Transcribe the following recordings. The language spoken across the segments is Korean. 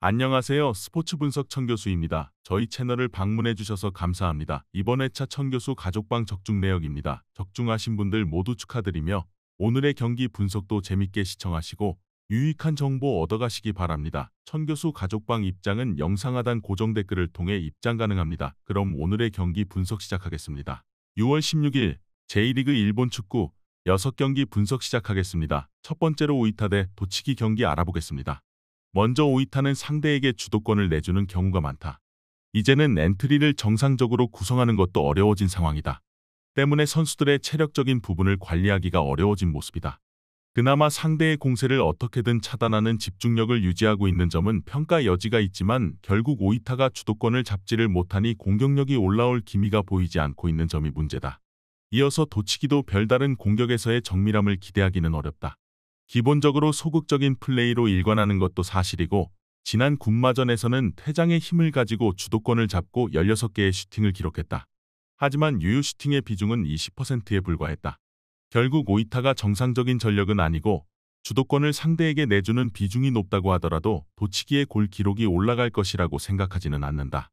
안녕하세요. 스포츠 분석 천교수입니다. 저희 채널을 방문해 주셔서 감사합니다. 이번 회차 천교수 가족방 적중 내역입니다. 적중하신 분들 모두 축하드리며 오늘의 경기 분석도 재밌게 시청하시고 유익한 정보 얻어가시기 바랍니다. 천교수 가족방 입장은 영상 하단 고정 댓글을 통해 입장 가능합니다. 그럼 오늘의 경기 분석 시작하겠습니다. 6월 16일 J리그 일본 축구 6경기 분석 시작하겠습니다. 첫 번째로 오이타 대 도치기 경기 알아보겠습니다. 먼저 오이타는 상대에게 주도권을 내주는 경우가 많다. 이제는 엔트리를 정상적으로 구성하는 것도 어려워진 상황이다. 때문에 선수들의 체력적인 부분을 관리하기가 어려워진 모습이다. 그나마 상대의 공세를 어떻게든 차단하는 집중력을 유지하고 있는 점은 평가 여지가 있지만 결국 오이타가 주도권을 잡지를 못하니 공격력이 올라올 기미가 보이지 않고 있는 점이 문제다. 이어서 도치기도 별다른 공격에서의 정밀함을 기대하기는 어렵다. 기본적으로 소극적인 플레이로 일관하는 것도 사실이고 지난 군마전에서는 퇴장의 힘을 가지고 주도권을 잡고 16개의 슈팅을 기록했다. 하지만 유효 슈팅의 비중은 20%에 불과했다. 결국 오이타가 정상적인 전력은 아니고 주도권을 상대에게 내주는 비중이 높다고 하더라도 도치기의 골 기록이 올라갈 것이라고 생각하지는 않는다.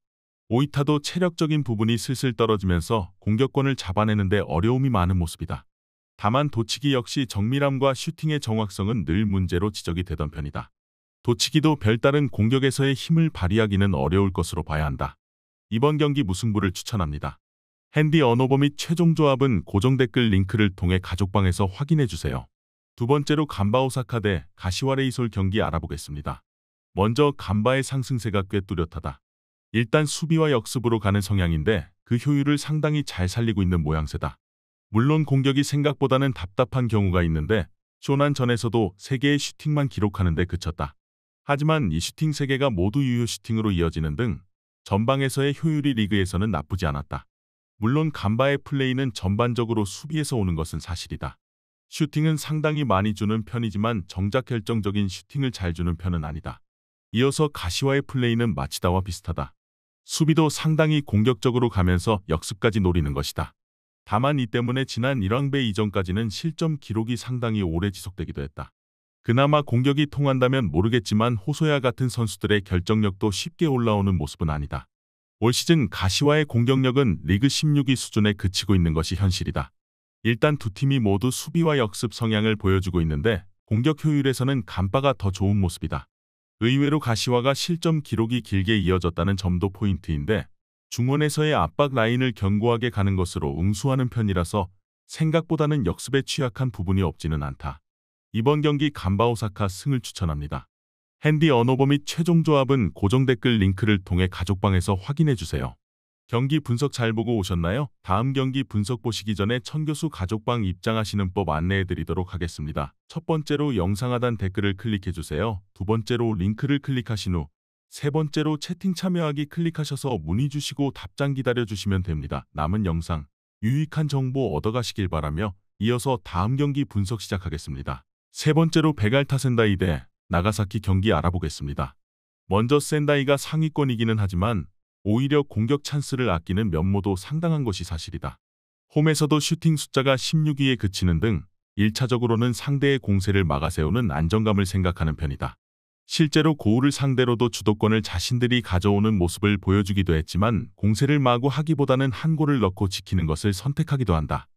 오이타도 체력적인 부분이 슬슬 떨어지면서 공격권을 잡아내는데 어려움이 많은 모습이다. 다만 도치기 역시 정밀함과 슈팅의 정확성은 늘 문제로 지적이 되던 편이다. 도치기도 별다른 공격에서의 힘을 발휘하기는 어려울 것으로 봐야 한다. 이번 경기 무승부를 추천합니다. 핸디 언오버 및 최종 조합은 고정 댓글 링크를 통해 가족방에서 확인해주세요. 두 번째로 간바 오사카 대 가시와 레이솔 경기 알아보겠습니다. 먼저 간바의 상승세가 꽤 뚜렷하다. 일단 수비와 역습으로 가는 성향인데 그 효율을 상당히 잘 살리고 있는 모양새다. 물론 공격이 생각보다는 답답한 경우가 있는데 쇼난전에서도 3개의 슈팅만 기록하는 데 그쳤다. 하지만 이 슈팅 3개가 모두 유효 슈팅으로 이어지는 등 전방에서의 효율이 리그에서는 나쁘지 않았다. 물론 간바의 플레이는 전반적으로 수비에서 오는 것은 사실이다. 슈팅은 상당히 많이 주는 편이지만 정작 결정적인 슈팅을 잘 주는 편은 아니다. 이어서 가시와의 플레이는 마치다와 비슷하다. 수비도 상당히 공격적으로 가면서 역습까지 노리는 것이다. 다만 이 때문에 지난 1왕배 이전까지는 실점 기록이 상당히 오래 지속되기도 했다. 그나마 공격이 통한다면 모르겠지만 호소야 같은 선수들의 결정력도 쉽게 올라오는 모습은 아니다. 올 시즌 가시와의 공격력은 리그 16위 수준에 그치고 있는 것이 현실이다. 일단 두 팀이 모두 수비와 역습 성향을 보여주고 있는데 공격 효율에서는 간바가 더 좋은 모습이다. 의외로 가시와가 실점 기록이 길게 이어졌다는 점도 포인트인데 중원에서의 압박 라인을 견고하게 가는 것으로 응수하는 편이라서 생각보다는 역습에 취약한 부분이 없지는 않다. 이번 경기 간바 오사카 승을 추천합니다. 핸디 언오버 및 최종 조합은 고정 댓글 링크를 통해 가족방에서 확인해주세요. 경기 분석 잘 보고 오셨나요? 다음 경기 분석 보시기 전에 천교수 가족방 입장하시는 법 안내해드리도록 하겠습니다. 첫 번째로 영상 하단 댓글을 클릭해주세요. 두 번째로 링크를 클릭하신 후 세 번째로 채팅 참여하기 클릭하셔서 문의 주시고 답장 기다려주시면 됩니다. 남은 영상, 유익한 정보 얻어가시길 바라며 이어서 다음 경기 분석 시작하겠습니다. 세 번째로 베갈타 센다이 대 나가사키 경기 알아보겠습니다. 먼저 센다이가 상위권이기는 하지만 오히려 공격 찬스를 아끼는 면모도 상당한 것이 사실이다. 홈에서도 슈팅 숫자가 16위에 그치는 등 1차적으로는 상대의 공세를 막아세우는 안정감을 생각하는 편이다. 실제로 고우를 상대로도 주도권을 자신들이 가져오는 모습을 보여주기도 했지만 공세를 마구 하기보다는 한 골을 넣고 지키는 것을 선택하기도 한다.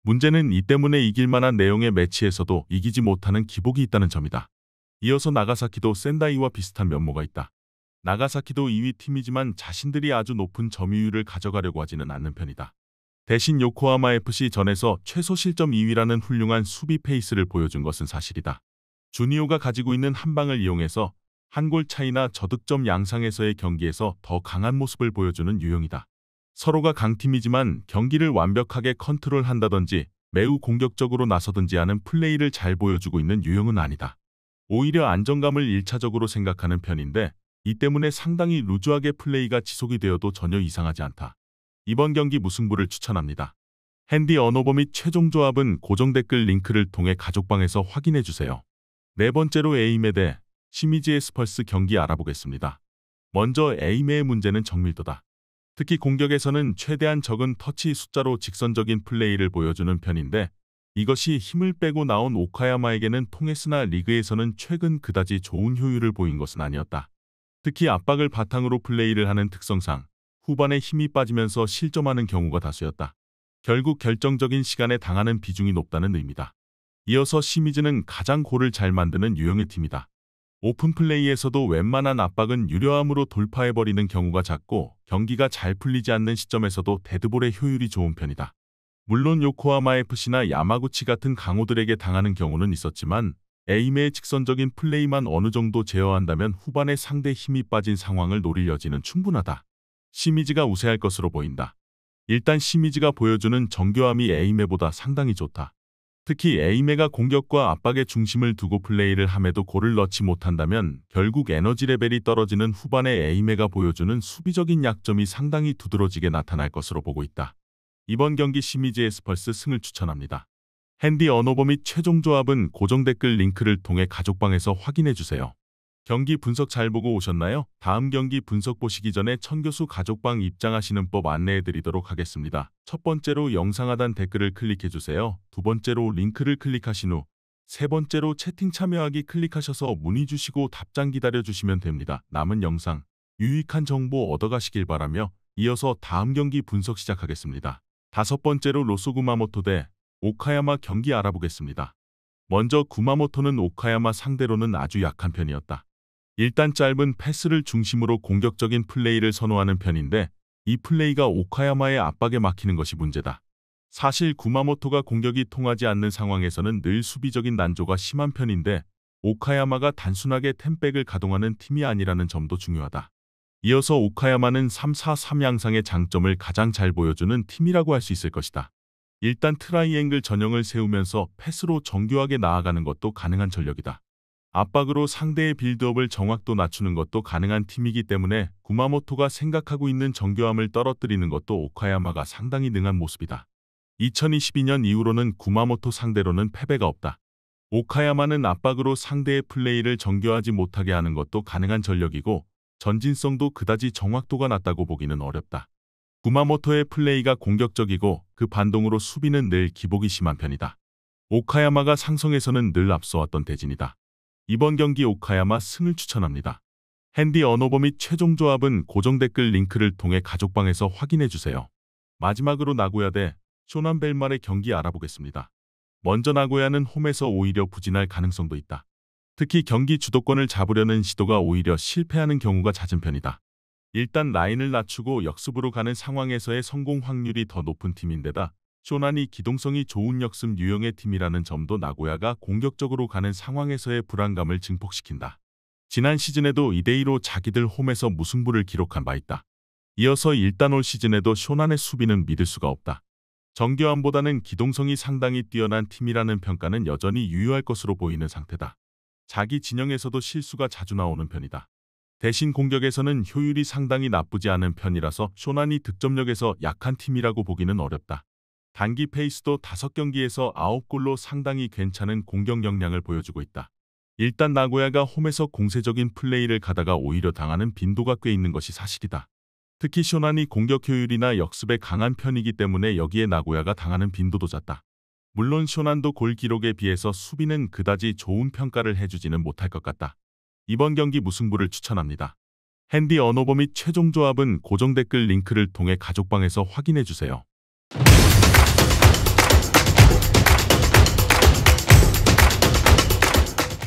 문제는 이 때문에 이길 만한 내용의 매치에서도 이기지 못하는 기복이 있다는 점이다. 이어서 나가사키도 센다이와 비슷한 면모가 있다. 나가사키도 2위 팀이지만 자신들이 아주 높은 점유율을 가져가려고 하지는 않는 편이다. 대신 요코하마 FC 전에서 최소 실점 2위라는 훌륭한 수비 페이스를 보여준 것은 사실이다. 주니오가 가지고 있는 한 방을 이용해서 한 골 차이나 저득점 양상에서의 경기에서 더 강한 모습을 보여주는 유형이다. 서로가 강팀이지만 경기를 완벽하게 컨트롤한다든지 매우 공격적으로 나서든지 하는 플레이를 잘 보여주고 있는 유형은 아니다. 오히려 안정감을 1차적으로 생각하는 편인데 이 때문에 상당히 루즈하게 플레이가 지속이 되어도 전혀 이상하지 않다. 이번 경기 무승부를 추천합니다. 핸디 언오버 및 최종 조합은 고정 댓글 링크를 통해 가족방에서 확인해주세요. 네 번째로 에이메 대 시미즈 에스펄스 경기 알아보겠습니다. 먼저 에이메의 문제는 정밀도다. 특히 공격에서는 최대한 적은 터치 숫자로 직선적인 플레이를 보여주는 편인데 이것이 힘을 빼고 나온 오카야마에게는 통했으나 리그에서는 최근 그다지 좋은 효율을 보인 것은 아니었다. 특히 압박을 바탕으로 플레이를 하는 특성상 후반에 힘이 빠지면서 실점하는 경우가 다수였다. 결국 결정적인 시간에 당하는 비중이 높다는 의미다. 이어서 시미즈는 가장 골을 잘 만드는 유형의 팀이다. 오픈 플레이에서도 웬만한 압박은 유려함으로 돌파해버리는 경우가 작고 경기가 잘 풀리지 않는 시점에서도 데드볼의 효율이 좋은 편이다. 물론 요코하마 FC나 야마구치 같은 강호들에게 당하는 경우는 있었지만 에이메의 직선적인 플레이만 어느 정도 제어한다면 후반에 상대 힘이 빠진 상황을 노릴 여지는 충분하다. 시미즈가 우세할 것으로 보인다. 일단 시미즈가 보여주는 정교함이 에이메보다 상당히 좋다. 특히 에이메가 공격과 압박의 중심을 두고 플레이를 함에도 골을 넣지 못한다면 결국 에너지 레벨이 떨어지는 후반에 에이메가 보여주는 수비적인 약점이 상당히 두드러지게 나타날 것으로 보고 있다. 이번 경기 시미즈의 스펄스 승을 추천합니다. 핸디 언어버 및 최종 조합은 고정 댓글 링크를 통해 가족방에서 확인해주세요. 경기 분석 잘 보고 오셨나요? 다음 경기 분석 보시기 전에 천교수 가족방 입장하시는 법 안내해드리도록 하겠습니다. 첫 번째로 영상 하단 댓글을 클릭해주세요. 두 번째로 링크를 클릭하신 후 세 번째로 채팅 참여하기 클릭하셔서 문의 주시고 답장 기다려주시면 됩니다. 남은 영상 유익한 정보 얻어가시길 바라며 이어서 다음 경기 분석 시작하겠습니다. 다섯 번째로 로쏘 구마모토 대 오카야마 경기 알아보겠습니다. 먼저 구마모토는 오카야마 상대로는 아주 약한 편이었다. 일단 짧은 패스를 중심으로 공격적인 플레이를 선호하는 편인데 이 플레이가 오카야마의 압박에 막히는 것이 문제다. 사실 구마모토가 공격이 통하지 않는 상황에서는 늘 수비적인 난조가 심한 편인데 오카야마가 단순하게 템백을 가동하는 팀이 아니라는 점도 중요하다. 이어서 오카야마는 3-4-3 양상의 장점을 가장 잘 보여주는 팀이라고 할 수 있을 것이다. 일단 트라이앵글 전형을 세우면서 패스로 정교하게 나아가는 것도 가능한 전력이다. 압박으로 상대의 빌드업을 정확도 낮추는 것도 가능한 팀이기 때문에 구마모토가 생각하고 있는 정교함을 떨어뜨리는 것도 오카야마가 상당히 능한 모습이다. 2022년 이후로는 구마모토 상대로는 패배가 없다. 오카야마는 압박으로 상대의 플레이를 정교하지 못하게 하는 것도 가능한 전력이고 전진성도 그다지 정확도가 낮다고 보기는 어렵다. 구마모토의 플레이가 공격적이고 그 반동으로 수비는 늘 기복이 심한 편이다. 오카야마가 상성에서는 늘 앞서왔던 대진이다. 이번 경기 오카야마 승을 추천합니다. 핸디 언어버 및 최종 조합은 고정 댓글 링크를 통해 가족방에서 확인해주세요. 마지막으로 나고야 대 쇼난 벨말의 경기 알아보겠습니다. 먼저 나고야는 홈에서 오히려 부진할 가능성도 있다. 특히 경기 주도권을 잡으려는 시도가 오히려 실패하는 경우가 잦은 편이다. 일단 라인을 낮추고 역습으로 가는 상황에서의 성공 확률이 더 높은 팀인데다 쇼난이 기동성이 좋은 역습 유형의 팀이라는 점도 나고야가 공격적으로 가는 상황에서의 불안감을 증폭시킨다. 지난 시즌에도 2대2로 자기들 홈에서 무승부를 기록한 바 있다. 이어서 일단 올 시즌에도 쇼난의 수비는 믿을 수가 없다. 정교함보다는 기동성이 상당히 뛰어난 팀이라는 평가는 여전히 유효할 것으로 보이는 상태다. 자기 진영에서도 실수가 자주 나오는 편이다. 대신 공격에서는 효율이 상당히 나쁘지 않은 편이라서 쇼난이 득점력에서 약한 팀이라고 보기는 어렵다. 단기 페이스도 5경기에서 9골로 상당히 괜찮은 공격 역량을 보여주고 있다. 일단 나고야가 홈에서 공세적인 플레이를 가다가 오히려 당하는 빈도가 꽤 있는 것이 사실이다. 특히 쇼난이 공격 효율이나 역습에 강한 편이기 때문에 여기에 나고야가 당하는 빈도도 잦다. 물론 쇼난도 골 기록에 비해서 수비는 그다지 좋은 평가를 해주지는 못할 것 같다. 이번 경기 무승부를 추천합니다. 핸디 언어버 및 최종 조합은 고정 댓글 링크를 통해 가족방에서 확인해주세요.